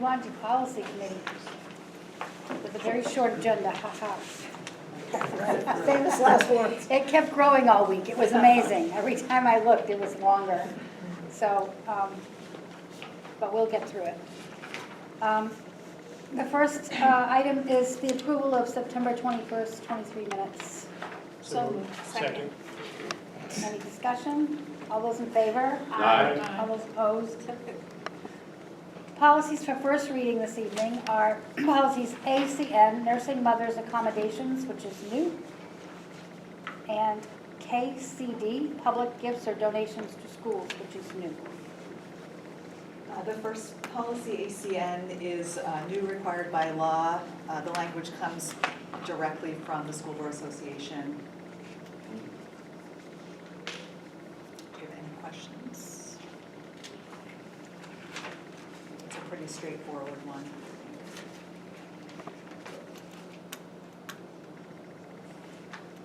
Move on to policy committee with a very short agenda, haha. Famous last words. It kept growing all week. It was amazing. Every time I looked, it was longer. So, but we'll get through it. The first item is the approval of September 21st, 23 minutes. So moved. Second. Any discussion? All those in favor? Aye. All those opposed? Policies for first reading this evening are policies ACN, Nursing Mothers Accommodations, which is new, and KCD, Public Gifts or Donations to Schools, which is new. The first policy, ACN, is new, required by law. The language comes directly from the School Board Association. Do you have any questions? It's a pretty straightforward one.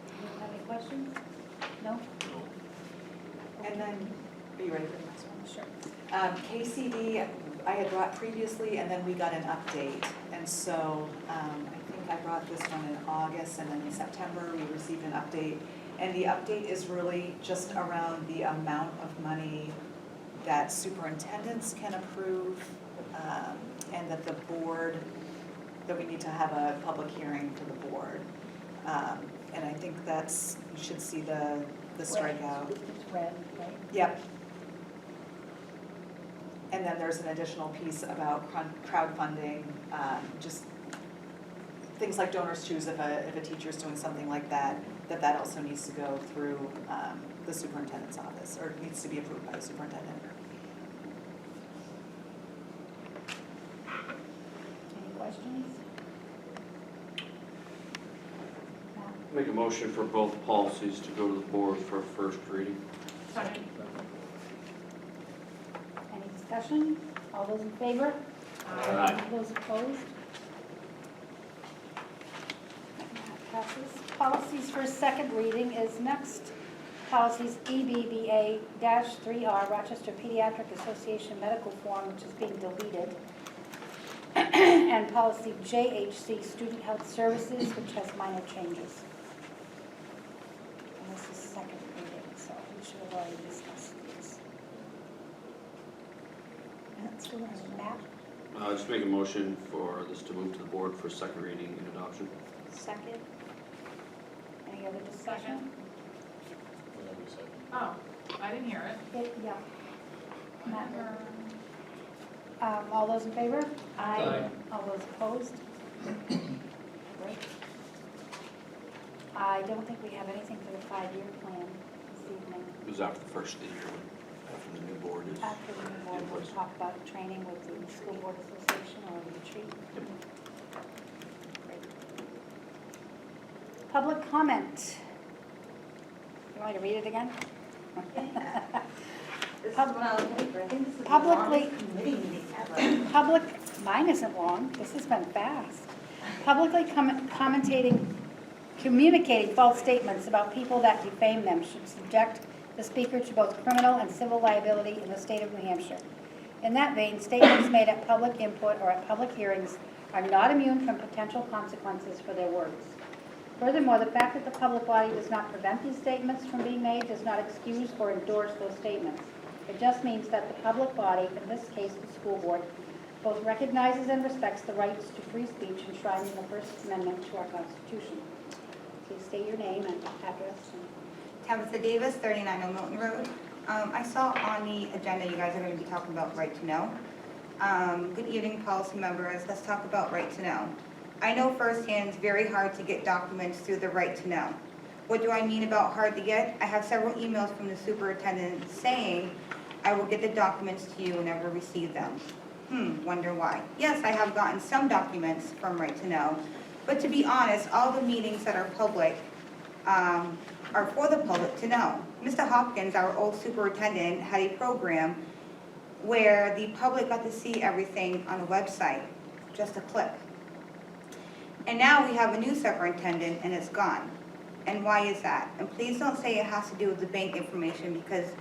Do you have any questions? No? And then, are you ready for the next one? Sure. KCD, I had brought previously, and then we got an update. And so I think I brought this one in August, and then in September, we received an update. And the update is really just around the amount of money that superintendents can approve, and that the board, that we need to have a public hearing for the board. And I think that's, you should see the strikeout. It's red, right? Yep. And then there's an additional piece about crowdfunding, just things like donors choose if a teacher's doing something like that, that also needs to go through the superintendent's office, or needs to be approved by the superintendent. Any questions? Matt? Make a motion for both policies to go to the board for first reading. Second. Any discussion? All those in favor? Aye. All those opposed? That passes. Policies for second reading is next. Policies EBBA-3R, Rochester Pediatric Association Medical Form, which is being deleted. And policy JHC, Student Health Services, which has minor changes. And this is second reading, so we should have already discussed these. That's the one. Matt? Just make a motion for this to move to the board for second reading and adoption. Second. Any other discussion? Oh, I didn't hear it. Yeah. Matt? All those in favor? Aye. All those opposed? Great. I don't think we have anything for the 5-year plan this evening. It was after the first of the year, after the new board is. After the board, in we'll place. talk about training with the School Board Association or retreat. Great. Public comment. You want me to read it again? This is when I was paper. I think this is the Publicly- longest committee meeting ever. Public, mine isn't long, this has been fast. Publicly communicating false statements about people that defame them should subject the speaker to both criminal and civil liability in the state of New Hampshire. In that vein, statements made at public input or at public hearings are not immune from potential consequences for their words. Furthermore, the fact that the public body does not prevent these statements from being made does not excuse or endorse those statements. It just means that the public body, in this case the school board, both recognizes and respects the rights to free speech enshrined in the First Amendment to our Constitution. Please state your name and address. Tabitha Davis, 39 Old Milton Road. I saw on the agenda you guys are going to be talking about right to know. Good evening, policy members. Let's talk about right to know. I know firsthand it's very hard to get documents through the right to know. What do I mean about hard to get? I have several emails from the superintendent saying, I will get the documents to you and never receive them. Wonder why. Yes, I have gotten some documents from Right to Know, but to be honest, all the meetings that are public are for the public to know. Mr. Hopkins, our old superintendent, had a program where the public got to see everything on the website, just a click. And now we have a new superintendent and it's gone. And why is that? And please don't say it has to do with the bank information, because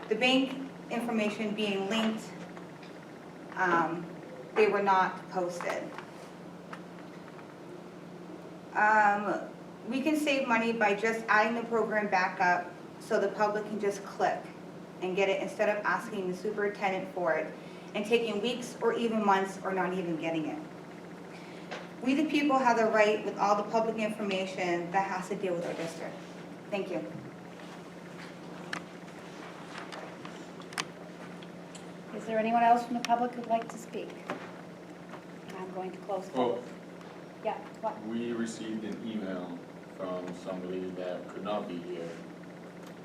the bank information being linked they were not posted. We can save money by just adding the program back up so the public can just click and get it instead of asking the superintendent for it and taking weeks or even months or not even getting it. We the people have the right with all the public information that has to deal with our district. Thank you. Is there anyone else from the public who'd like to speak? And I'm going to close Well, polls. Yeah, what? we received an email from somebody that could not be here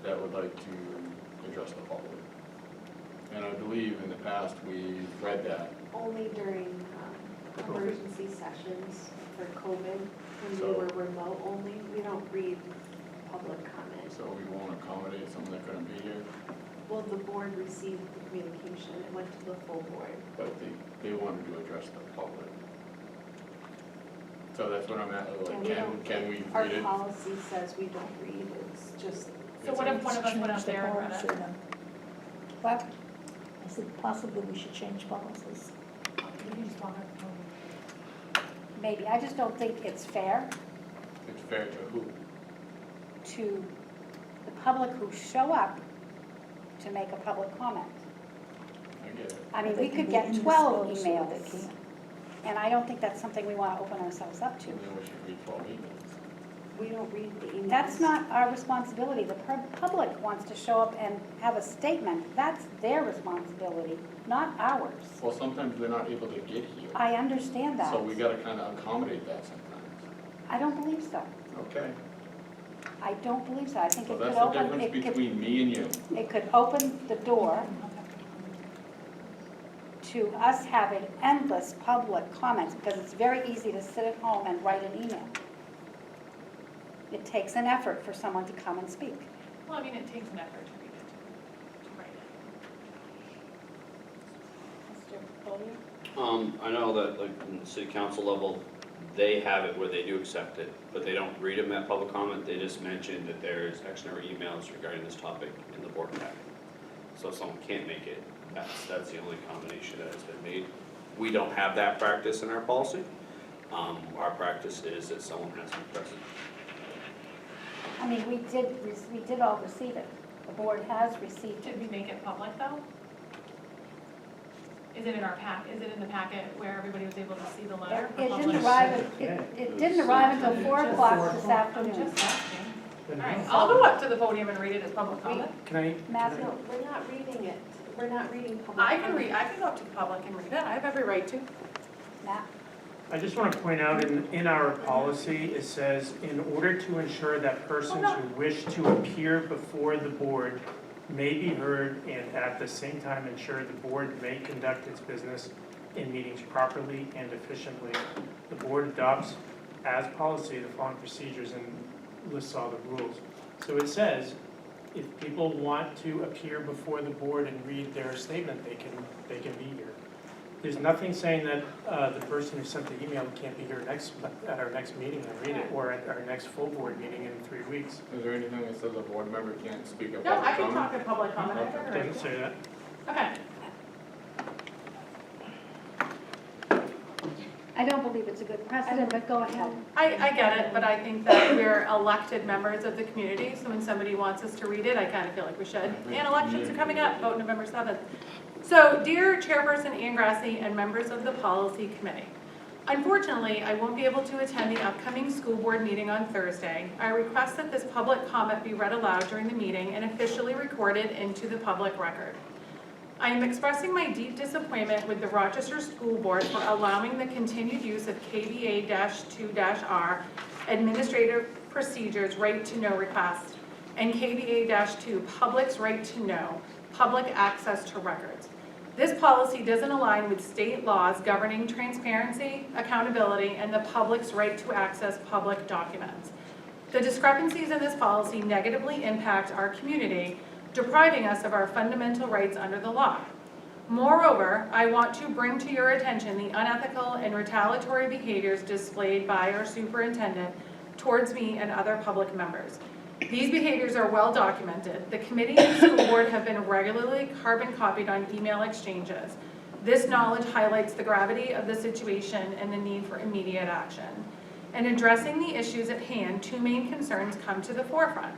that would like to address the public. And I believe in the past, we read that, Only during emergency sessions for COVID, when we So- were remote only, we don't read public comment. so we won't accommodate someone that couldn't be here, Well, the board received the communication, it went to the full board. but they wanted to address the public. So that's what I'm at, And like, we don't- can we Our read it? policy says we don't read, it's just, So what if one of us went up there and read it? What? I said possibly we should change policies. You can just walk up the podium. Maybe. I just don't think it's fair It's fair to who? to the public who show up to make a public comment. I get it. I mean, They we can could be get 12 indisposed, so they emails, can't. and I don't think that's something we want to open ourselves up to. And then we should read 12 emails. we don't read the emails. That's not our responsibility. The public wants to show up and have a statement. That's their responsibility, not ours. Well, sometimes they're not able to get here, I understand that. so we gotta kind of accommodate that sometimes. I don't believe so. Okay, I don't believe so. I think so it could that's the open, difference it could, between me and you. it could open the door to us having endless public comments, because it's very easy to sit at home and write an email. It takes an effort for someone to come and speak. Well, I mean, it takes an effort to read it, to write it. Mr. Bollier? I know that like in the city council level, they have it where they do accept it, but they don't read them at public comment. They just mention that there's X number of emails regarding this topic in the board packet. So if someone can't make it, that's the only combination that has been made. We don't have that practice in our policy. Our practice is that someone has to be present. I mean, we did all receive it. The board has received Did it. we make it public though? Is it in our is it in the packet where everybody was able to see the letter? for It didn't public? arrive, it didn't arrive until 4 o'clock this I'm afternoon. just asking. All right, I'll go up to the podium and read it as public comment. Can I? Matthew? No, we're not reading it, we're not reading public I can comment. I can go up to the public and read it. I have every right to. Matt? I just want to point out in our policy, it says, in order to ensure that persons who wish to appear before the board may be heard and at the same time ensure the board may conduct its business in meetings properly and efficiently. The board adopts as policy the following procedures and lists all the rules. So it says, if people want to appear before the board and read their statement, they can be here. There's nothing saying that the person who sent the email can't be here at our next meeting and read it, or at our next full board meeting in 3 weeks. Is there anything that says a board member can't speak at No, public I can comment? talk at public comment. I have every right Doesn't to. say that. Okay. I don't believe it's a good precedent, but go ahead. I get it, but I think that we're elected members of the community, so when somebody wants us to read it, I kind of feel like we should. And elections are coming up, vote November 7th. So, dear Chairperson Ann Grassi and members of the Policy Committee, unfortunately, I won't be able to attend the upcoming school board meeting on Thursday. I request that this public comment be read aloud during the meeting and officially recorded into the public record. I am expressing my deep disappointment with the Rochester School Board for allowing the continued use of KBA-2-R Administrative Procedures Right to Know request and KBA-2 Public's Right to Know, Public Access to Records. This policy doesn't align with state laws governing transparency, accountability, and the public's right to access public documents. The discrepancies in this policy negatively impact our community, depriving us of our fundamental rights under the law. Moreover, I want to bring to your attention the unethical and retaliatory behaviors displayed by our superintendent towards me and other public members. These behaviors are well documented. The committee and school board have been regularly carbon copied on email exchanges. This knowledge highlights the gravity of the situation and the need for immediate action. In addressing the issues at hand, two main concerns come to the forefront.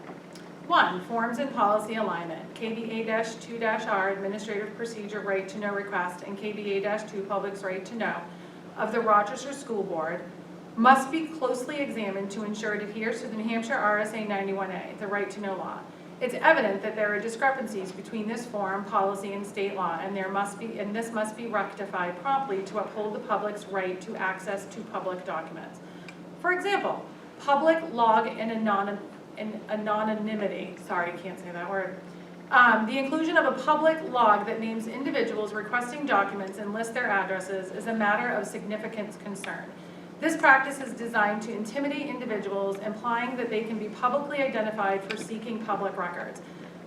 One, forms and policy alignment, KBA-2-R Administrative Procedure Right to Know request and KBA-2 Public's Right to Know of the Rochester School Board must be closely examined to ensure it adheres to the New Hampshire RSA 91A, the Right to Know law. It's evident that there are discrepancies between this form, policy, and state law, and this must be rectified promptly to uphold the public's right to access to public documents. For example, public log and anonymity, sorry, I can't say that word. The inclusion of a public log that names individuals requesting documents and lists their addresses is a matter of significant concern. This practice is designed to intimidate individuals, implying that they can be publicly identified for seeking public records.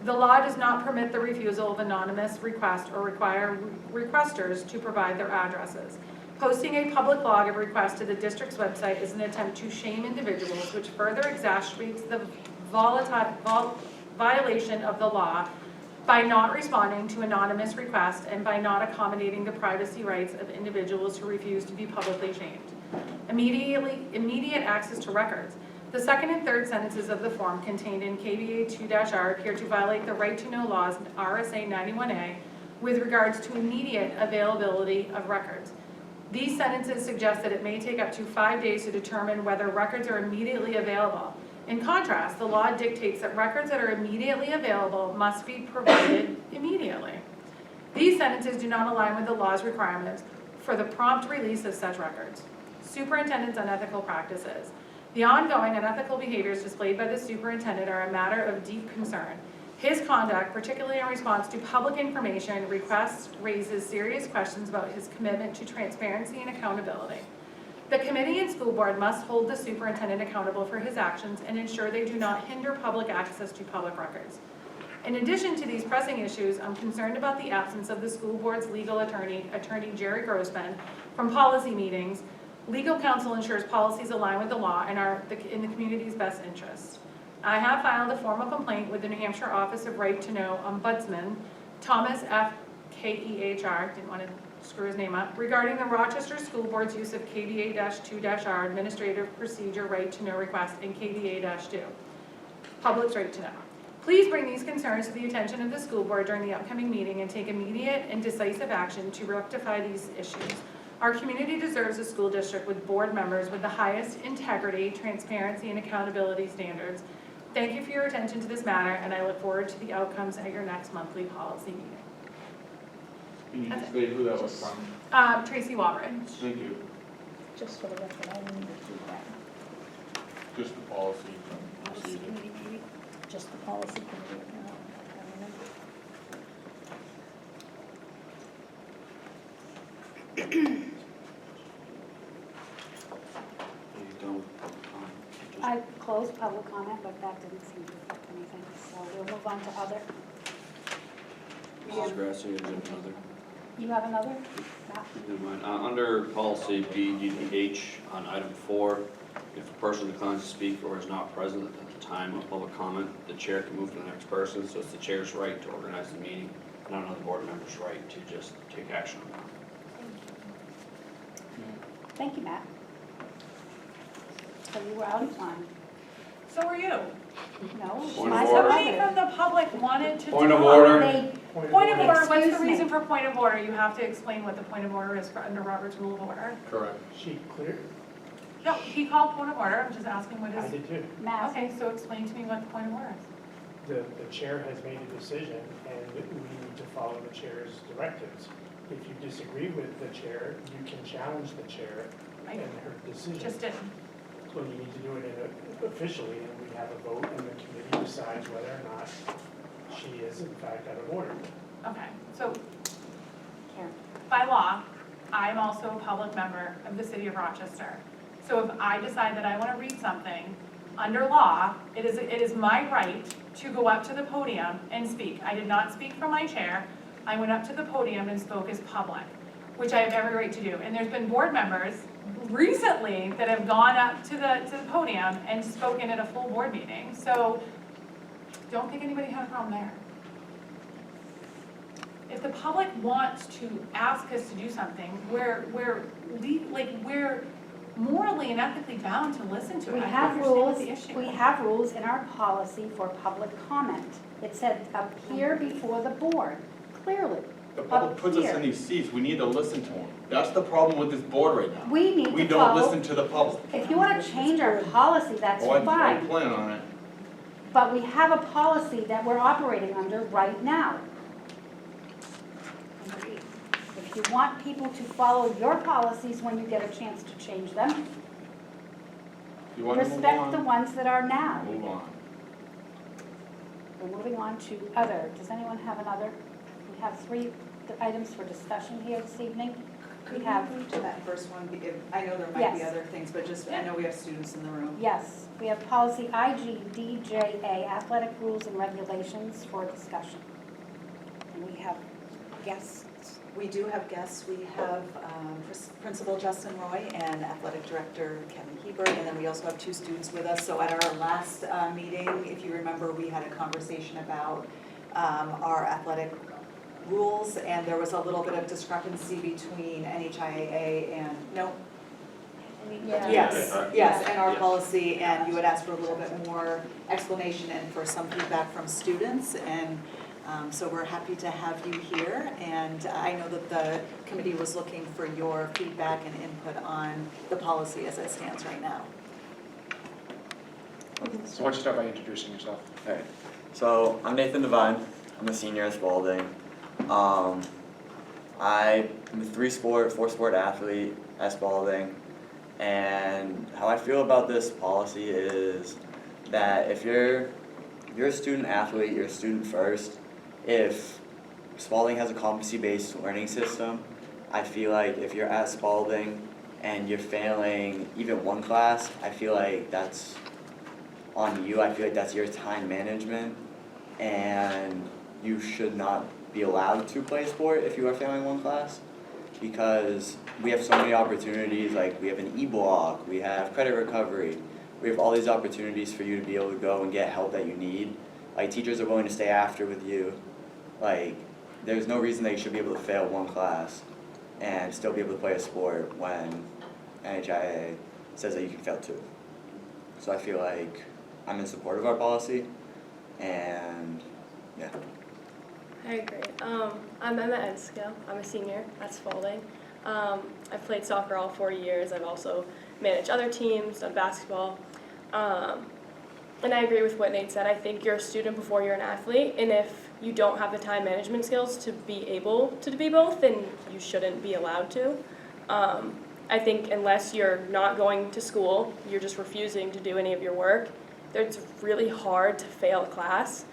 The law does not permit the refusal of anonymous requests or require requesters to provide their addresses. Posting a public log of requests to the district's website is an attempt to shame individuals, which further exacerbates the violation of the law by not responding to anonymous requests and by not accommodating the privacy rights of individuals who refuse to be publicly shamed. Immediate access to records. The second and third sentences of the form contained in KBA-2-R appear to violate the Right to Know laws in RSA 91A with regards to immediate availability of records. These sentences suggest that it may take up to 5 days to determine whether records are immediately available. In contrast, the law dictates that records that are immediately available must be provided immediately. These sentences do not align with the law's requirements for the prompt release of such records. Superintendent's unethical practices. The ongoing unethical behaviors displayed by the superintendent are a matter of deep concern. His conduct, particularly in response to public information requests, raises serious questions about his commitment to transparency and accountability. The committee and school board must hold the superintendent accountable for his actions and ensure they do not hinder public access to public records. In addition to these pressing issues, I'm concerned about the absence of the school board's legal attorney Jerry Grossman, from policy meetings. Legal counsel ensures policies align with the law and are in the community's best interest. I have filed a formal complaint with the New Hampshire Office of Right to Know Ombudsman, Thomas F. Kehr, didn't want to screw his name up, regarding the Rochester School Board's use of KBA-2-R Administrative Procedure Right to Know request and KBA-2, Public's Right to Know. Please bring these concerns to the attention of the school board during the upcoming meeting and take immediate and decisive action to rectify these issues. Our community deserves a school district with board members with the highest integrity, transparency, and accountability standards. Thank you for your attention to this matter, and I look forward to the outcomes at your next monthly policy meeting. Can you just state who that was from? Tracy Walbridge. Thank you. Just for the record, I need to do that. Just the policy Policy procedure. committee, maybe? Just the policy committee, no, I don't know. I closed public comment, but that didn't seem to affect anything, so we'll move on to other. Mrs. Grassi, is there another? You have another? Matt? Never mind. Under policy BDDH on item 4, if a person declines to speak or is not present at the time of public comment, the chair can move to the next person, so it's the chair's right to organize the meeting, not another board member's right to just take action on that. Thank you, Matt. So you were out of time. So are you. Point No? of my order. Somebody subordinate. from the public wanted to Point talk. of order. They- Point of order, what's Excuse the me. reason for point of order? You have to explain what the point of order is for under Robert's Rule of Order. Correct. She cleared, No, he called point of order, I'm just asking what I is. did too. Matt, Okay, so explain to me what the point of order is. The chair has made a decision and we need to follow the chair's directives. If you disagree with the chair, you can challenge the chair I and her decision. just didn't. Well, you need to do it officially, and we have a vote, and the committee decides whether or not she is in fact out of order. Okay, so Karen. by law, I'm also a public member of the city of Rochester. So if I decide that I want to read something, under law, it is my right to go up to the podium and speak. I did not speak from my chair. I went up to the podium and spoke as public, which I have every right to do. And there's been board members recently that have gone up to the podium and spoken at a full board meeting. So don't think anybody had a problem there. if the public wants to ask us to do something, we're morally and ethically bound to listen to it. We I have understand rules, the issue. we have rules in our policy for public comment. It said appear before the board, clearly. The public puts us Appear. in these seats, we need to listen to them. That's the problem with this board right now. We need We to don't follow. listen to the public. If you want to change our policy, that's Oh, I fine. plan on it. But we have a policy that we're operating under right now. If you want people to follow your policies when you get a chance to change them, You want to move respect the on? ones that are now. Move on. We're moving on to other. Does anyone have another? We have 3 items for discussion here this evening. Could we have- move to that first one? I know there might be Yes. other things, but just, I know we have students in the room. Yes, we have policy IGDJA, athletic rules and regulations for discussion. And we have guests. We do have guests. We have Principal Justin Roy and Athletic Director Kevin Hebert, and then we also have 2 students with us. So at our last meeting, if you remember, we had a conversation about our athletic rules, and there was a little bit of discrepancy between NHIAA and, no? Yes, and our Yes. policy, and you had asked for a little bit more explanation and for some feedback from students, and so we're happy to have you here, and I know that the committee was looking for your feedback and input on the policy as it stands right now. So why don't you start by introducing yourself? Alright, so I'm Nathan Devine, I'm a senior at Spalding. I'm a 4-sport athlete at Spalding, and how I feel about this policy is that if you're a student athlete, you're a student first. If Spalding has a competency-based learning system, I feel like if you're at Spalding and you're failing even one class, I feel like that's on you. I feel like that's your time management, and you should not be allowed to play sport if you are failing one class, because we have so many opportunities. Like, we have an e-block, we have credit recovery, we have all these opportunities for you to be able to go and get help that you need. Like, teachers are willing to stay after with you. Like, there's no reason that you should be able to fail one class and still be able to play a sport when NHIA says that you can fail 2. So I feel like I'm in support of our policy, and yeah. I agree. I'm Emma Enska. I'm a senior at Spalding. I've played soccer all 4 years. I've also managed other teams, done basketball. And I agree with what Nate said. I think you're a student before you're an athlete, and if you don't have the time management skills to be able to be both, then you shouldn't be allowed to. I think unless you're not going to school, you're just refusing to do any of your work, it's really hard to fail a class.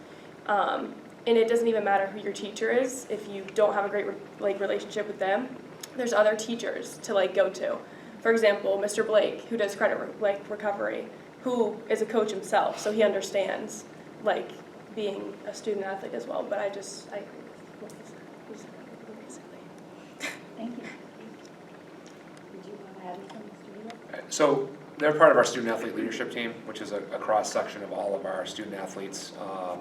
And it doesn't even matter who your teacher is if you don't have a great relationship with them. There's other teachers to go to. For example, Mr. Blake, who does credit recovery, who is a coach himself, so he understands being a student athlete as well. But I agree with what he said basically. Thank you. Did you want to add anything, Mr. Weaver? So they're part of our student athlete leadership team, which is a cross-section of all of our student athletes,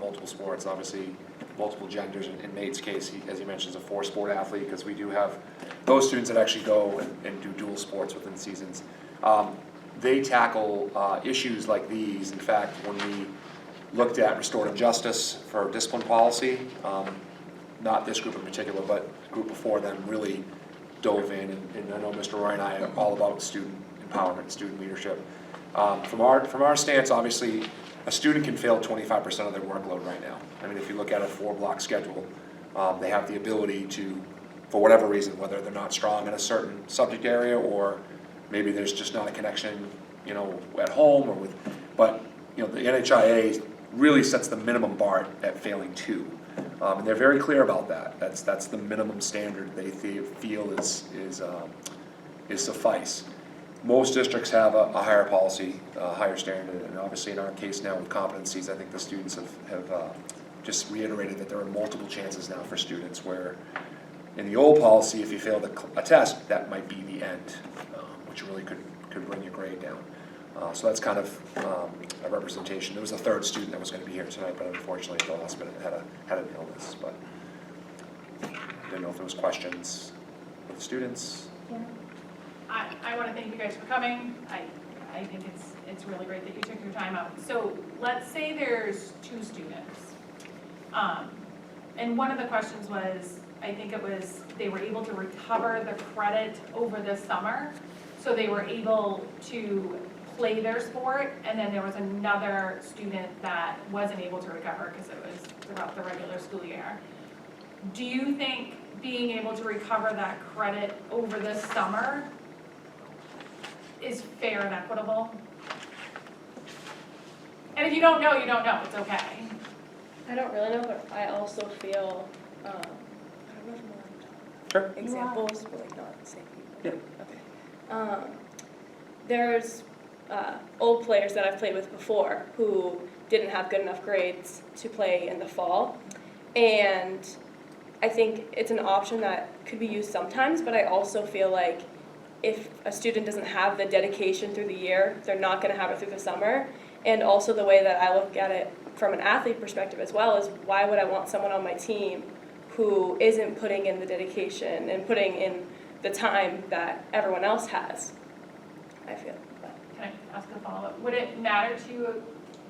multiple sports, obviously multiple genders. In Nate's case, as he mentions, a 4-sport athlete, because we do have those students that actually go and do dual sports within seasons. They tackle issues like these. In fact, when we looked at restorative justice for discipline policy, not this group in particular, but the group before them really dove in, and I know Mr. Roy and I are all about student empowerment, student leadership. From our stance, obviously, a student can fail 25% of their workload right now. I mean, if you look at a 4-block schedule, they have the ability to, for whatever reason, whether they're not strong in a certain subject area, or maybe there's just not a connection, at home or with, but, the NHIA really sets the minimum bar at failing 2. And they're very clear about that. That's the minimum standard they feel is suffice. Most districts have a higher policy, a higher standard, and obviously in our case now with competencies, I think the students have just reiterated that there are multiple chances now for students where in the old policy, if you failed a test, that might be the end, which really could bring your grade down. So that's kind of a representation. There was a 3rd student that was going to be here tonight, but unfortunately at the last minute had an illness. But didn't know if there was questions for the students. I want to thank you guys for coming. I think it's really great that you took your time out. So let's say there's 2 students. And one of the questions was, I think it was, they were able to recover the credit over the summer. So they were able to play their sport, and then there was another student that wasn't able to recover because it was throughout the regular school year. Do you think being able to recover that credit over the summer is fair and equitable? And if you don't know, you don't know, it's okay. I don't really know, but I also feel, I don't know if I'm allowed to talk Sure. about examples, but like not the same people. Yeah. Okay. There's old players that I've played with before who didn't have good enough grades to play in the fall. And I think it's an option that could be used sometimes, but I also feel like if a student doesn't have the dedication through the year, they're not going to have it through the summer. And also the way that I look at it from an athlete perspective as well is, why would I want someone on my team who isn't putting in the dedication and putting in the time that everyone else has, I feel. Can I ask a follow-up? Would it matter to you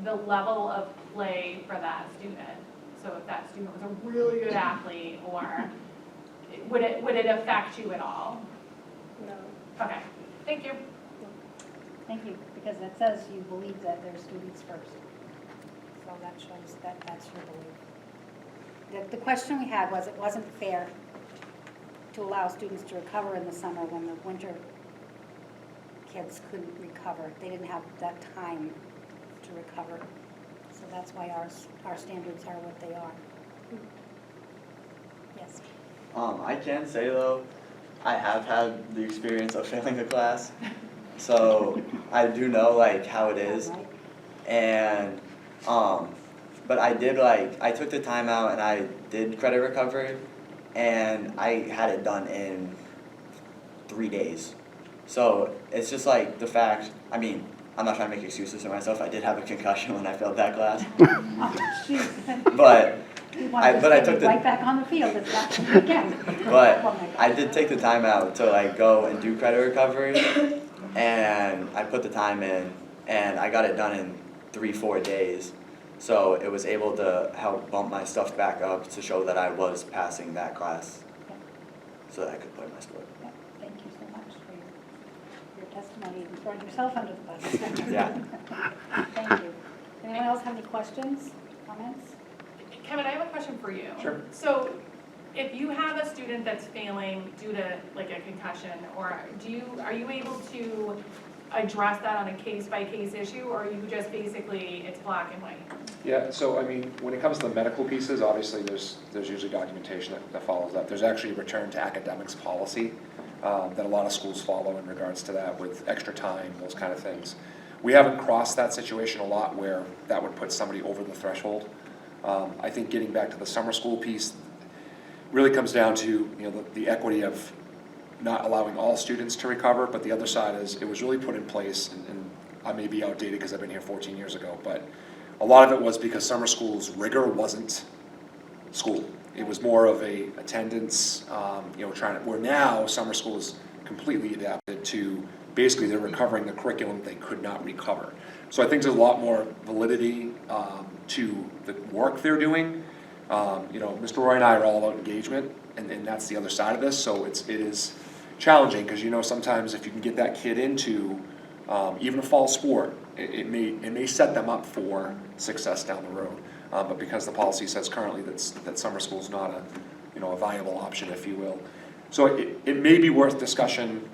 the level of play for that student? So if that student was a really good athlete, or would it affect you at all? No. Okay, thank you. Thank you, because it says you believe that they're students first. So that shows that that's your belief. The question we had was, it wasn't fair to allow students to recover in the summer when the winter kids couldn't recover. They didn't have that time to recover. So that's why our standards are what they are. Yes. I can say though, I have had the experience of failing a class, so I do know like how it is. Right. And but I did I took the time out and I did credit recovery, and I had it done in 3 days. So it's just like the fact, I mean, I'm not trying to make excuses for myself. I did have a concussion when I failed that class. Oh, jeez. But I took took the right back on the field as fast as you can. But Oh my God. I did take the time out to like go and do credit recovery, and I put the time in, and I got it done in 3-4 days. So it was able to help bump my stuff back up to show that I was passing that class, so that I could play my sport. Yeah, thank you so much for your testimony and throwing yourself under the bus. Yeah. Thank you. Anyone else have any questions, comments? Kevin, I have a question for you. Sure. So if you have a student that's failing due to like a concussion, or are you able to address that on a case-by-case issue, or are you just basically, it's black and white? Yeah, so I mean, when it comes to the medical pieces, obviously there's usually documentation that follows that. There's actually a return to academics policy that a lot of schools follow in regards to that, with extra time, those kind of things. We haven't crossed that situation a lot where that would put somebody over the threshold. I think getting back to the summer school piece really comes down to the equity of not allowing all students to recover, but the other side is it was really put in place, and I may be outdated because I've been here 14 years ago, but a lot of it was because summer school's rigor wasn't school. It was more of a attendance, where now summer school is completely adapted to basically they're recovering the curriculum they could not recover. So I think there's a lot more validity to the work they're doing. Mr. Roy and I are all about engagement, and that's the other side of this. So it is challenging because sometimes if you can get that kid into even a fall sport, it may set them up for success down the road. But because the policy says currently that summer school is not a viable option, if you will. So it may be worth discussion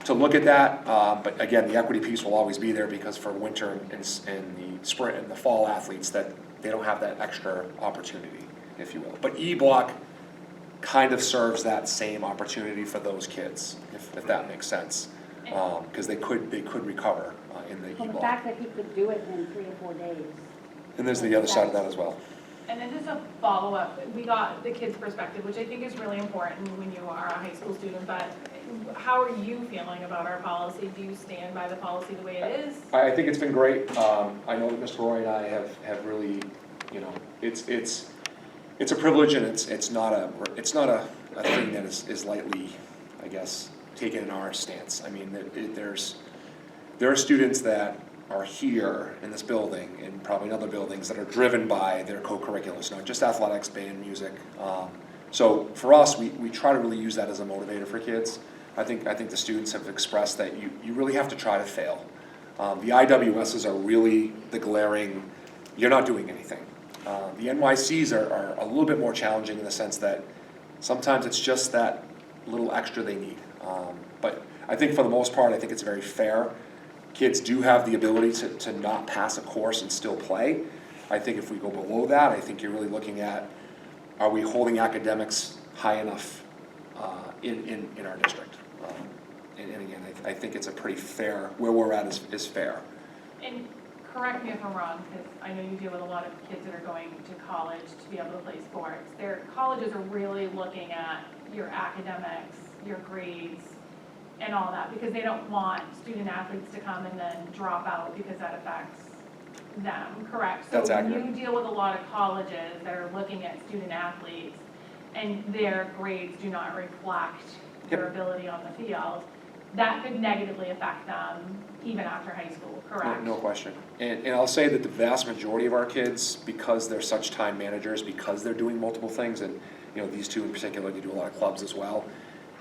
to look at that. But again, the equity piece will always be there because for winter and the spring and the fall athletes that they don't have that extra opportunity, if you will. But E-Block kind of serves that same opportunity for those kids, if that makes sense, because they could recover in the Well, E-Block. the fact that he could do it in 3 or 4 days. And there's the other side of that as well. And then just a follow-up, we got the kid's perspective, which I think is really important when you are a high school student, but how are you feeling about our policy? Do you stand by the policy the way it is? I think it's been great. I know that Mr. Roy and I have really, it's a privilege, and it's not a a thing that is lightly, I guess, taken in our stance. I mean, there are students that are here in this building and probably in other buildings that are driven by their co-curriculars, not just athletics, band, music. So for us, we try to really use that as a motivator for kids. I think the students have expressed that you really have to try to fail. The IWSs are really the glaring, you're not doing anything. The NYCs are a little bit more challenging in the sense that sometimes it's just that little extra they need. But I think for the most part, I think it's very fair. Kids do have the ability to not pass a course and still play. I think if we go below that, I think you're really looking at, are we holding academics high enough in our district? And again, I think it's a pretty fair, where we're at is fair. And correct me if I'm wrong, because I know you deal with a lot of kids that are going to college to be able to play sports. Their colleges are really looking at your academics, your grades, and all that, because they don't want student athletes to come and then drop out because that affects them, correct? That's accurate. So when you deal with a lot of colleges that are looking at student athletes and their grades do not reflect their ability on the field, that could negatively affect them even after high school, correct? No question. And I'll say that the vast majority of our kids, because they're such time managers, because they're doing multiple things, and these two in particular, they do a lot of clubs as well,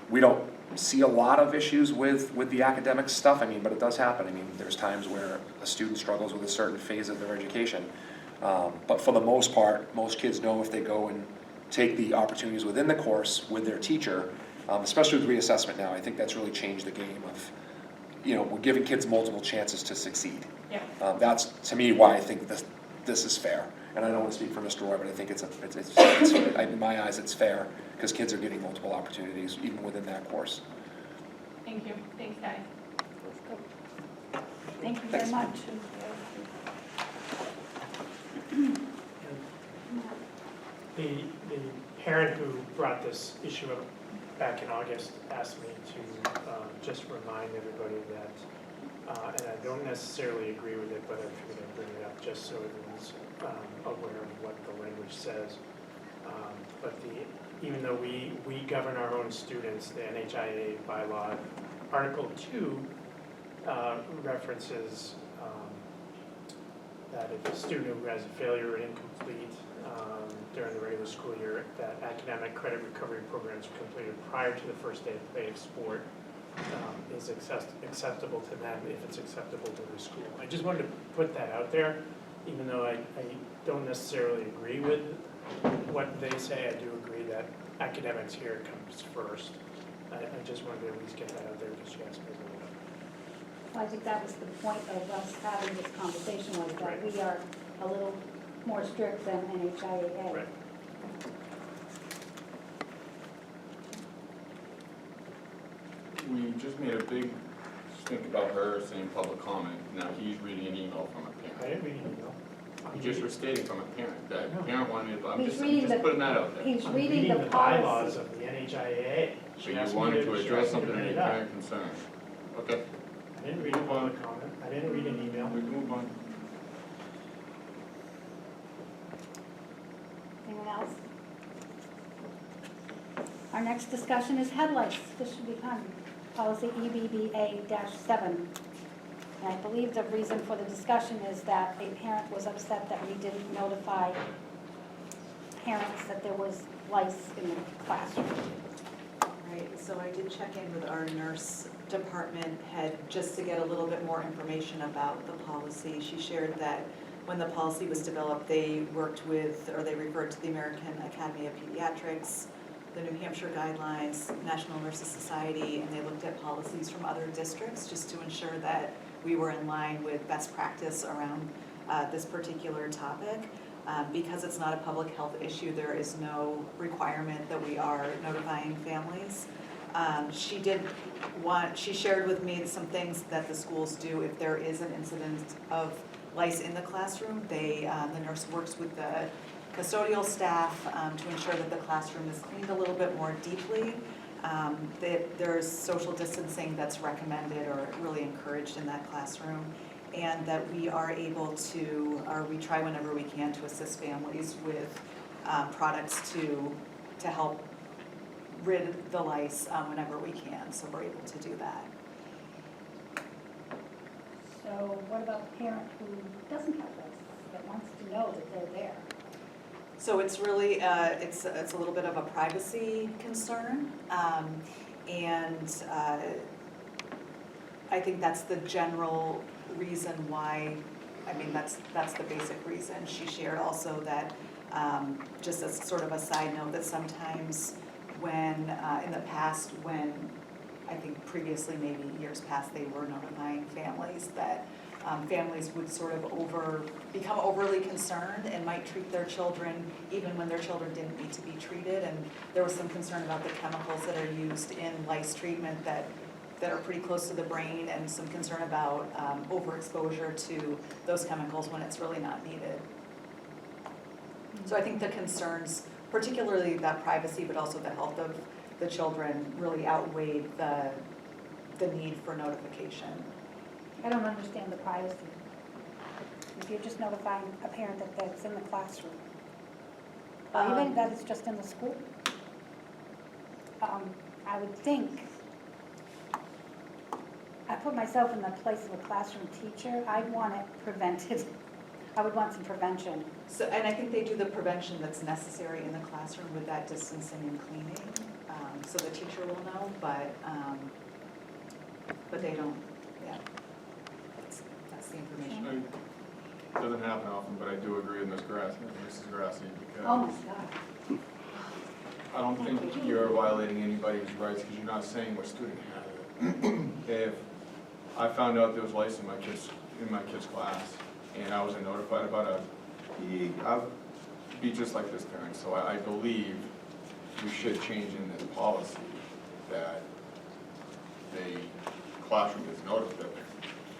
we don't see a lot of issues with the academic stuff. I mean, but it does happen. I mean, there's times where a student struggles with a certain phase of their education. But for the most part, most kids know if they go and take the opportunities within the course with their teacher, especially with reassessment now, I think that's really changed the game of, we're giving kids multiple chances to succeed. Yeah. That's, to me, why I think this is fair. And I don't want to speak for Mr. Roy, but I think it's in my eyes, it's fair, because kids are getting multiple opportunities even within that course. Thank you. Thanks, guys. Thank you very much. The parent who brought this issue up back in August asked me to just remind everybody that, and I don't necessarily agree with it, but I figured I'd bring it up just so everyone's aware of what the language says. But even though we govern our own students, the NHIA bylaw, Article 2 references that if a student who has a failure or incomplete during the regular school year, that academic credit recovery programs completed prior to the first day of play of sport is acceptable to them if it's acceptable to the school. I just wanted to put that out there, even though I don't necessarily agree with what they say. I do agree that academics here comes first. I just wanted to at least get that out there because you asked me about it. Well, I think that was the point of us having this conversation, was that we are a little more strict than NHIAA. Right. We just made a big stink about her saying public comment. Now he's reading an email from a I parent. didn't read an email. He just was stating from a parent, that No. parent wanted, I'm He's just reading the- putting that out there. He's I'm reading the bylaws policy. of the NHIAA. So She you asked me wanted to she address asked me something bring that it your up. parent concerned. Okay, I didn't read a public comment. I didn't read an email. we can move on. Anyone else? Our next discussion is head lice. This should be fun. Policy EBBA-7. And I believe the reason for the discussion is that a parent was upset that we didn't notify parents that there was lice in the classroom. Right, so I did check in with our nurse department head just to get a little bit more information about the policy. She shared that when the policy was developed, they worked with, or they referred to the American Academy of Pediatrics, the New Hampshire Guidelines, National Nurses Society, and they looked at policies from other districts just to ensure that we were in line with best practice around this particular topic. Because it's not a public health issue, there is no requirement that we are notifying families. She shared with me some things that the schools do if there is an incident of lice in the classroom. The nurse works with the custodial staff to ensure that the classroom is cleaned a little bit more deeply. That there's social distancing that's recommended or really encouraged in that classroom, and that we are able to, or we try whenever we can to assist families with products to help rid the lice whenever we can, so we're able to do that. So what about the parent who doesn't have lice, that wants to know that they're there? So it's really, it's a little bit of a privacy concern, and I think that's the general reason why, I mean, that's the basic reason. She shared also that, just as sort of a side note, that sometimes when, in the past, when, I think previously, maybe years past, they were notifying families that families would sort of become overly concerned and might treat their children even when their children didn't need to be treated. And there was some concern about the chemicals that are used in lice treatment that are pretty close to the brain, and some concern about overexposure to those chemicals when it's really not needed. So I think the concerns, particularly that privacy, but also the health of the children, really outweighed the need for notification. I don't understand the privacy. If you're just notifying a parent that that's in the classroom, or even that it's just in the school. I would think, I put myself in the place of a classroom teacher, I'd want it prevented. I would want some prevention. So, and I think they do the prevention that's necessary in the classroom with that distancing and cleaning, so the teacher will know, but they don't, yeah. That's the information. It doesn't happen often, but I do agree with Mrs. Grassi, Oh my because God. I don't think you're violating anybody's rights, because you're not saying what student had it. If I found out there was lice in my kid's class, and I wasn't notified about it, I'd be just like this parent. So I believe we should change in this policy that the classroom is notified,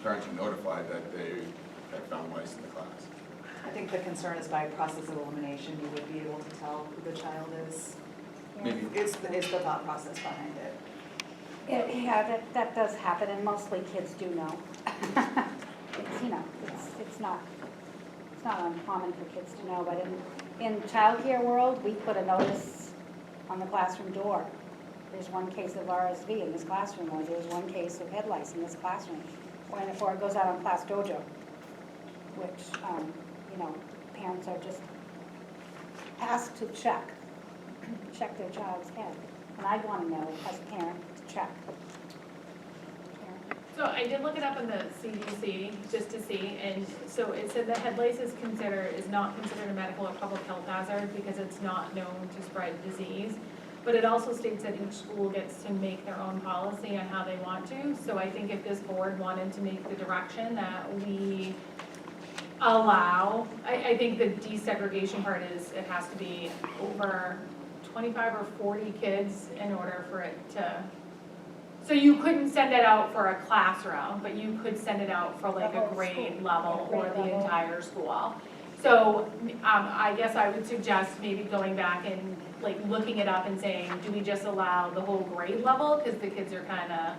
parents are notified that they have found lice in the class. I think the concern is by process of elimination, you would be able to tell who the child is. Maybe. Is the thought process behind it. Yeah, that does happen, and mostly kids do know. It's, you know, it's not uncommon for kids to know, but in childcare world, we put a notice on the classroom door. There's one case of RSV in this classroom, or there's one case of head lice in this classroom, before it goes out on Class Dojo, which, you know, parents are just asked to check their child's head. And I'd want to know, as a parent, to check. So I did look it up in the CDC just to see, and so it said that head lice is not considered a medical or public health hazard because it's not known to spread disease. But it also states that each school gets to make their own policy on how they want to. So I think if this board wanted to make the direction that we allow, I think the desegregation part is it has to be over 25 or 40 kids in order for it to, so you couldn't send it out for a classroom, but you could send it out for like a grade level or the entire school. So I guess I would suggest maybe going back and like looking it up and saying, do we just allow the whole grade level? Because the kids are kind of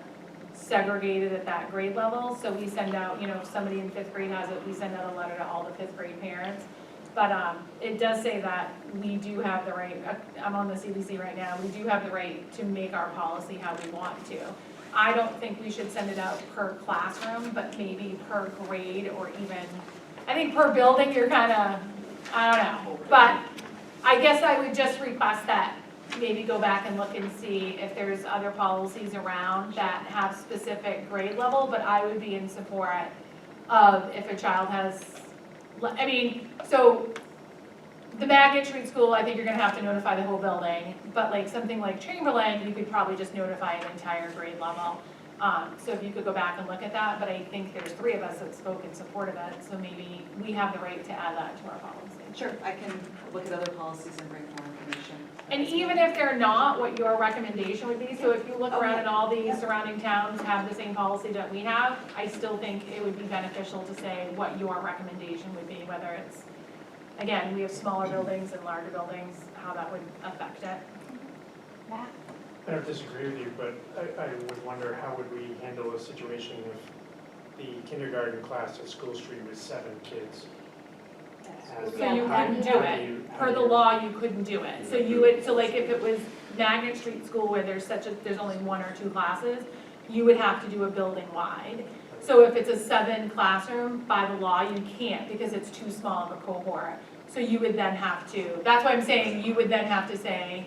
segregated at that grade level. So we send out, you know, if somebody in 5th grade has it, we send out a letter to all the 5th grade parents. But it does say that we do have the right, I'm on the CDC right now, we do have the right to make our policy how we want to. I don't think we should send it out per classroom, but maybe per grade, or even, I think per building, you're kind of, I don't know. But I guess I would just request that maybe go back and look and see if there's other policies around that have specific grade level, but I would be in support of if a child has, I mean, so the Magnet Street School, I think you're gonna have to notify the whole building, but like something like Chamberlain, you could probably just notify an entire grade level. So if you could go back and look at that, but I think there's 3 of us that spoke in support of it, so maybe we have the right to add that to our policy. Sure, I can look at other policies and bring more information. And even if they're not, what your recommendation would be, so if you look around and all these surrounding towns have the same policy that we have, I still think it would be beneficial to say what your recommendation would be, whether it's, again, we have smaller buildings and larger buildings, how that would affect it. Matt? I don't disagree with you, but I would wonder how would we handle a situation if the kindergarten class at School Street was 7 kids? has So you how couldn't do do you- it, how per do the you- law, you couldn't do it. So you would, so like if it was Magnet Street School where there's only 1 or 2 classes, you would have to do a building wide. So if it's a 7 classroom, by the law, you can't because it's too small of a cohort. So you would then have to, that's why I'm saying you would then have to say,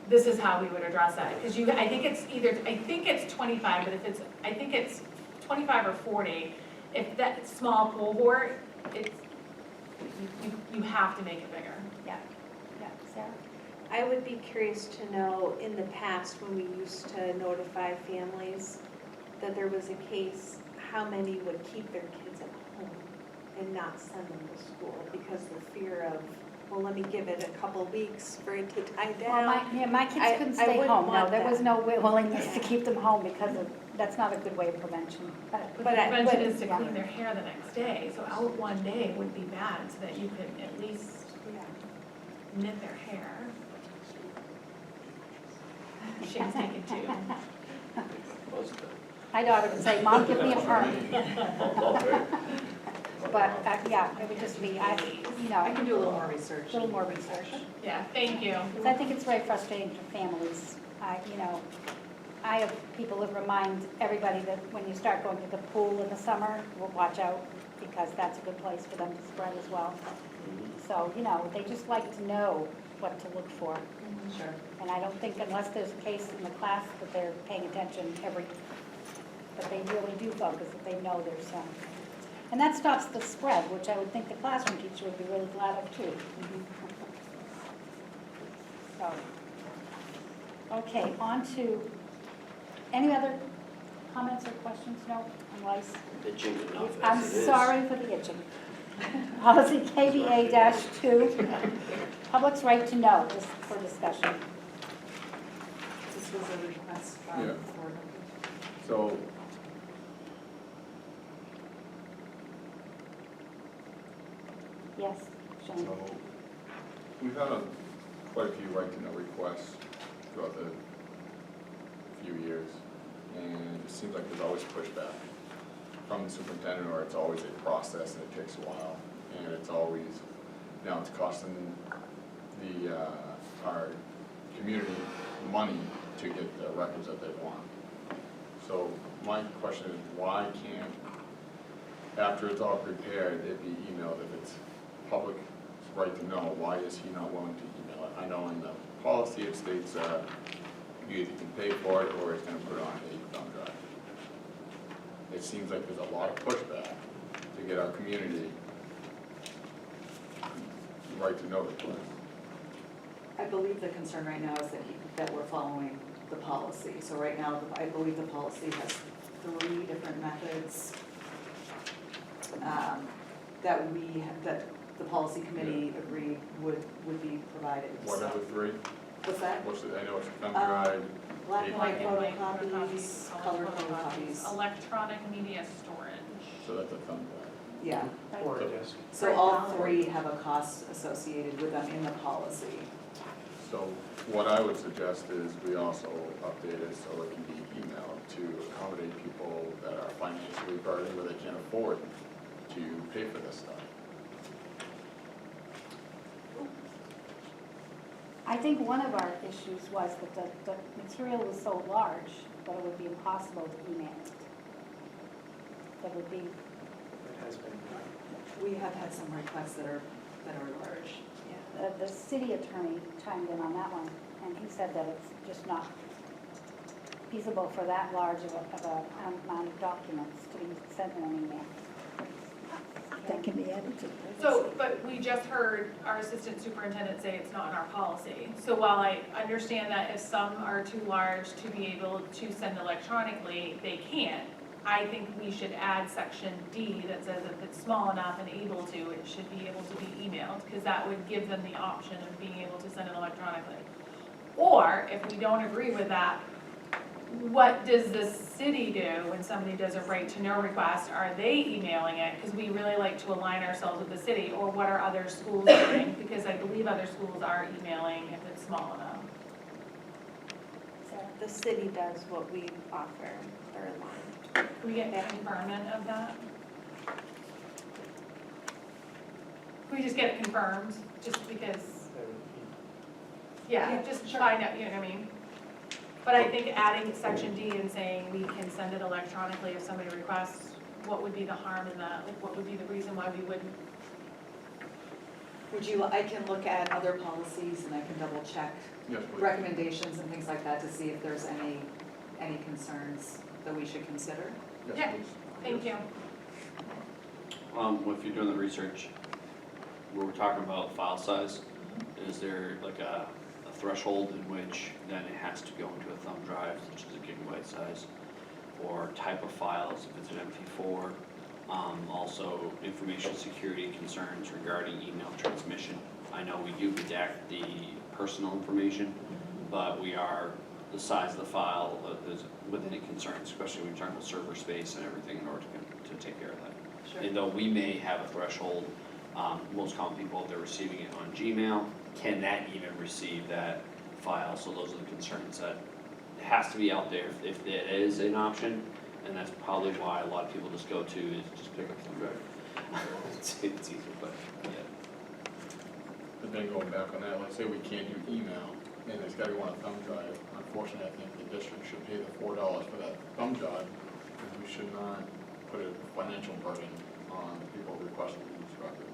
this is how we would address that. Because I think it's 25, but if it's, I think it's 25 or 40. If that small cohort, it's, you have to make it bigger. Yeah, Sarah? I would be curious to know, in the past, when we used to notify families that there was a case, how many would keep their kids at home and not send them to school because the fear of, well, let me give it a couple weeks for it to die Well, down. my kids couldn't I stay wouldn't home, no, want there was that. no willingness to Yeah. keep them home because of, that's not a good way of prevention. But the But I- prevention but- is to yeah. clean their hair the next day, so out one day would be bad, so that you could at least Yeah. knit their hair. Shane's taken two. My daughter would say, Mom, give me a perm. But, yeah, it would just be, I a can do a little more research. little more research. Yeah, thank you. Because I think it's very frustrating for families. I have people that remind everybody that when you start going to the pool in the summer, we'll watch out because that's a good place for them to spread as well. So, they just like to know what to look for. Sure. And I don't think unless there's a case in the class that they're paying attention but they really do focus if they know there's some. And that stops the spread, which I would think the classroom teacher would be really glad of too. So, okay, on to, any other comments or questions? No, on lice? Itching enough I'm as it is. sorry for the itching. Policy KBA-2, public's right to know, this is for discussion. This was a request from Yeah. for So, Yes, Shane? so, we've had quite a few right to know requests throughout the few years, and it seems like there's always pushback from the superintendent, or it's always a process and it takes a while, and it's always, now it's costing our community money to get the records that they want. So my question is, why can't, after it's all prepared, it be emailed? If it's public right to know, why is he not willing to email it? I know in the policy it states you either can pay for it or it's gonna put it on a thumb drive. It seems like there's a lot of pushback to get our community right to know requests. I believe the concern right now is that we're following the policy. So right now, I believe the policy has 3 different methods that the policy committee agreed would be provided. What are the 3? What's that? I know it's a thumb drive, Black and white Black and photocopies, color photocopies. Electronic media storage. so that's a thumb drive. Yeah, Or a disc. so all 3 have a cost associated with them in the policy. So what I would suggest is we also update it so it can be emailed to accommodate people that are financially burdened where they can't afford to pay for this stuff. I think one of our issues was that the material was so large that it would be impossible to email it. That would be, It has been. We have had some requests that are large. the city attorney chimed in on that one, and he said that it's just not feasible for that large of a amount of documents to be sent in an email. That can be added to the. So, but we just heard our assistant superintendent say it's not in our policy. So while I understand that if some are too large to be able to send electronically, they can't, I think we should add section D that says if it's small enough and able to, it should be able to be emailed, because that would give them the option of being able to send it electronically. Or, if we don't agree with that, what does the city do when somebody does a right to know request? Are they emailing it? Because we really like to align ourselves with the city, or what are other schools doing? Because I believe other schools are emailing if it's small enough. Sarah? The city does what we offer, they're aligned. Can we get confirmation of that? Can we we just get it confirmed, just because, That would yeah, just find out, you know what I mean? But I think adding section D and saying we can send it electronically if somebody requests, what would be the harm in that? Like, what would be the reason why we wouldn't? I can look at other policies and I can double check Yes, please. recommendations and things like that to see if there's any concerns that we should consider. Yes, Yeah. please. Thank you. If you're doing the research, where we're talking about file size, is there like a threshold in which then it has to go into a thumb drive, which is a gigabyte size, or type of files, if it's an MP4? Also, information security concerns regarding email transmission. I know we do redact the personal information, but the size of the file is within a concern, especially when you're talking about server space and everything in order to take care of that. Sure. And though we may have a threshold, most common people, if they're receiving it on Gmail, can that even receive that file? So those are the concerns that it has to be out there if it is an option, and that's probably why a lot of people just go to is just pick up the drive. It's easier, but yeah. But then going back on that, let's say we can't do email, and it's gotta go on a thumb drive. Unfortunately, I think the district should pay the $4 for that thumb drive, because we should not put a financial burden on people requesting these records.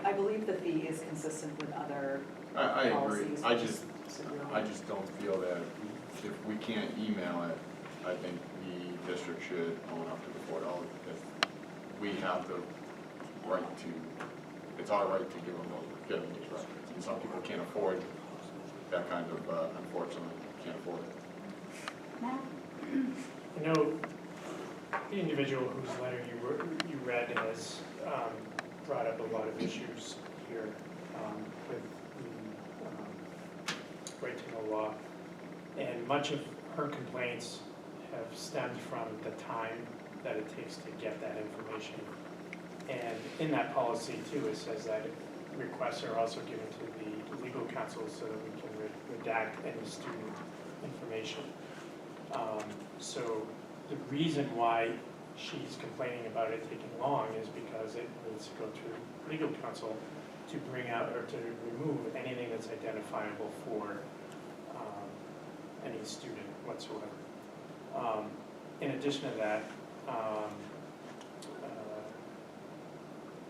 I believe the fee is consistent with other I agree. policies. I just don't feel that if we can't email it, I think the district should own up to the $4 because we have the right to, it's our right to give them these records. And some people can't afford that kind of, unfortunately, can't afford it. I know the individual whose letter you read has brought up a lot of issues here with the right to know law. And much of her complaints have stemmed from the time that it takes to get that information. And in that policy too, it says that requests are also given to the legal counsel so that we can redact any student information. So the reason why she's complaining about it taking long is because it needs to go through legal counsel to bring out or to remove anything that's identifiable for any student whatsoever. In addition to that,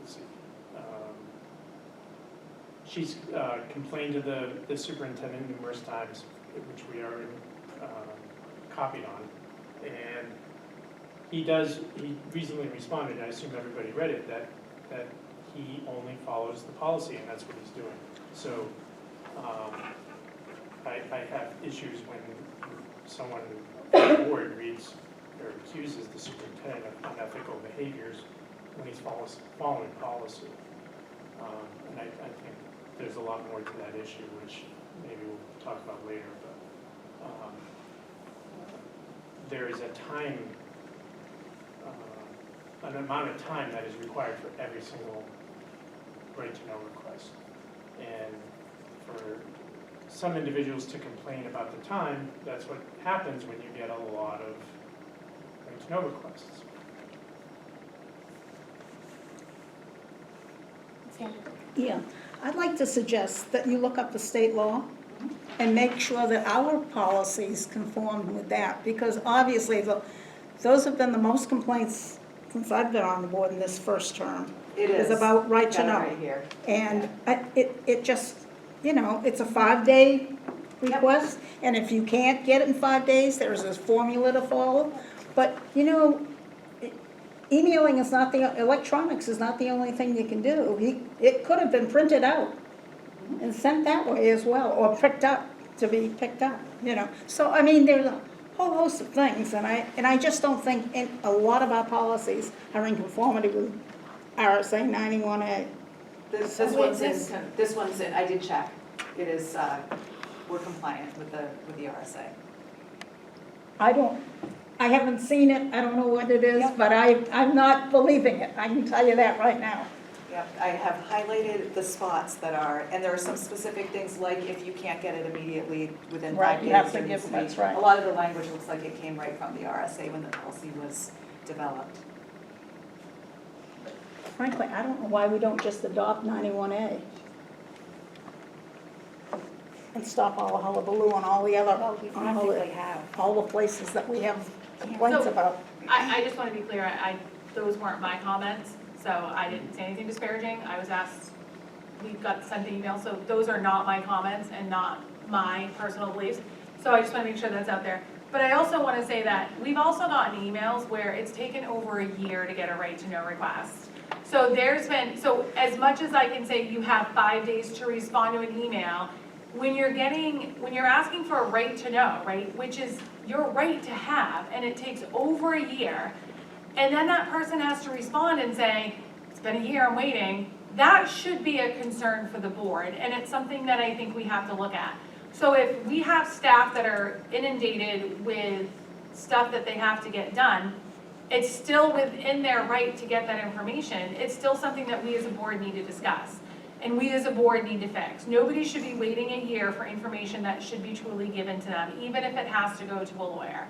let's see, she's complained to the superintendent numerous times, which we are copied on, and he recently responded, I assume everybody read it, that he only follows the policy, and that's what he's doing. So I have issues when someone on the board reads or accuses the superintendent of unethical behaviors when he's following policy. And I think there's a lot more to that issue, which maybe we'll talk about later, but there is a time, an amount of time that is required for every single right to know request. And for some individuals to complain about the time, that's what happens when you get a lot of right to know requests. Yeah, I'd like to suggest that you look up the state law and make sure that our policies conform with that, because obviously those have been the most complaints since I've been on the board in this first term. It is. Is about right to Got it know. right here. And it just, it's a 5-day request, and if you can't get it in 5 days, there's this formula to follow. But, emailing is not electronics is not the only thing you can do. It could have been printed out and sent that way as well, or picked up, to be picked up, So, there's a whole host of things, and I just don't think a lot of our policies are in conformity with RSA 91A. This one's in, I did check. It is, we're compliant with the RSA. I haven't seen it, I don't know what it is, but I'm not believing it, I can tell you that right now. Yep, I have highlighted the spots that are, and there are some specific things like if you can't get it immediately within 5 Right, days. you have to there give- needs to be- that's right. A lot of the language looks like it came right from the RSA when the policy was developed. frankly, I don't know why we don't just adopt 91A. And stop all the hullabaloo on all the other, Well, we practically have. all the places that we have complaints So- about. I just want to be clear, those weren't my comments, so I didn't say anything disparaging. I was asked, we got sent the email, so those are not my comments and not my personal beliefs. So I just want to make sure that's out there. But I also want to say that we've also gotten emails where it's taken over a year to get a right to know request. So so as much as I can say you have 5 days to respond to an email, when you're asking for a right to know, right, which is your right to have, and it takes over a year, and then that person has to respond and say, it's been a year, I'm waiting, that should be a concern for the board, and it's something that I think we have to look at. So if we have staff that are inundated with stuff that they have to get done, it's still within their right to get that information. It's still something that we as a board need to discuss. And we as a board need to fix. Nobody should be waiting a year for information that should be truly given to them, even if it has to go to a lawyer.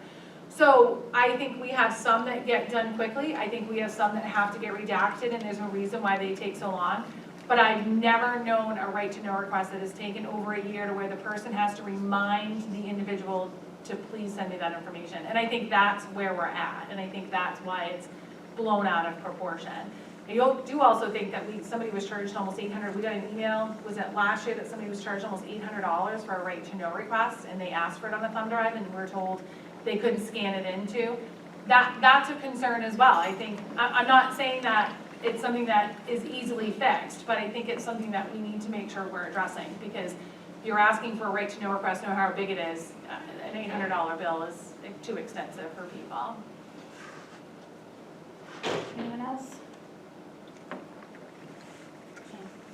So I think we have some that get done quickly. I think we have some that have to get redacted, and there's a reason why they take so long. But I've never known a right to know request that has taken over a year to where the person has to remind the individual to please send me that information. And I think that's where we're at, and I think that's why it's blown out of proportion. I do also think that somebody was charged almost $800, we got an email, was it last year, that somebody was charged almost $800 for a right to know request, and they asked for it on a thumb drive, and we were told they couldn't scan it into. That's a concern as well. I think, I'm not saying that it's something that is easily fixed, but I think it's something that we need to make sure we're addressing, because if you're asking for a right to know request, no matter how big it is, an $800 bill is too extensive for people. Anyone else?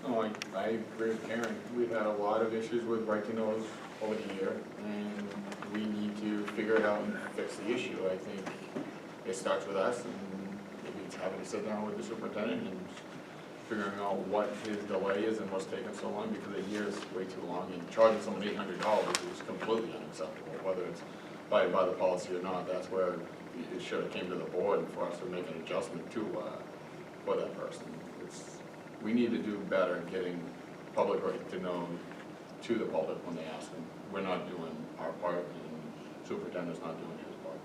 Oh, I agree with Karen. We've had a lot of issues with right to knows over the year, and we need to figure it out and fix the issue. I think it starts with us, and maybe it's having to sit down with the superintendent and figuring out what his delay is and what's taking so long, because a year is way too long, and charging someone $800 is completely unacceptable, whether it's by the policy or not. That's where it should have came to the board and for us to make an adjustment to, for that person. We need to do better in getting public right to know to the public when they ask them. We're not doing our part, and superintendent's not doing his part.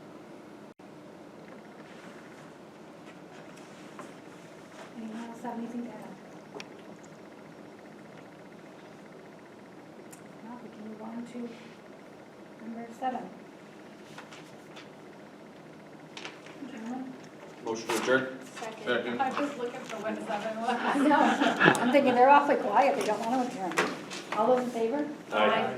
Anyone else have anything to add? Now we can move on to number 7. Gentlemen? Motion to adjourn? Second. I was looking for what 7 was. I know. I'm thinking they're awfully quiet, they don't want to adjourn. All those in favor? Aye.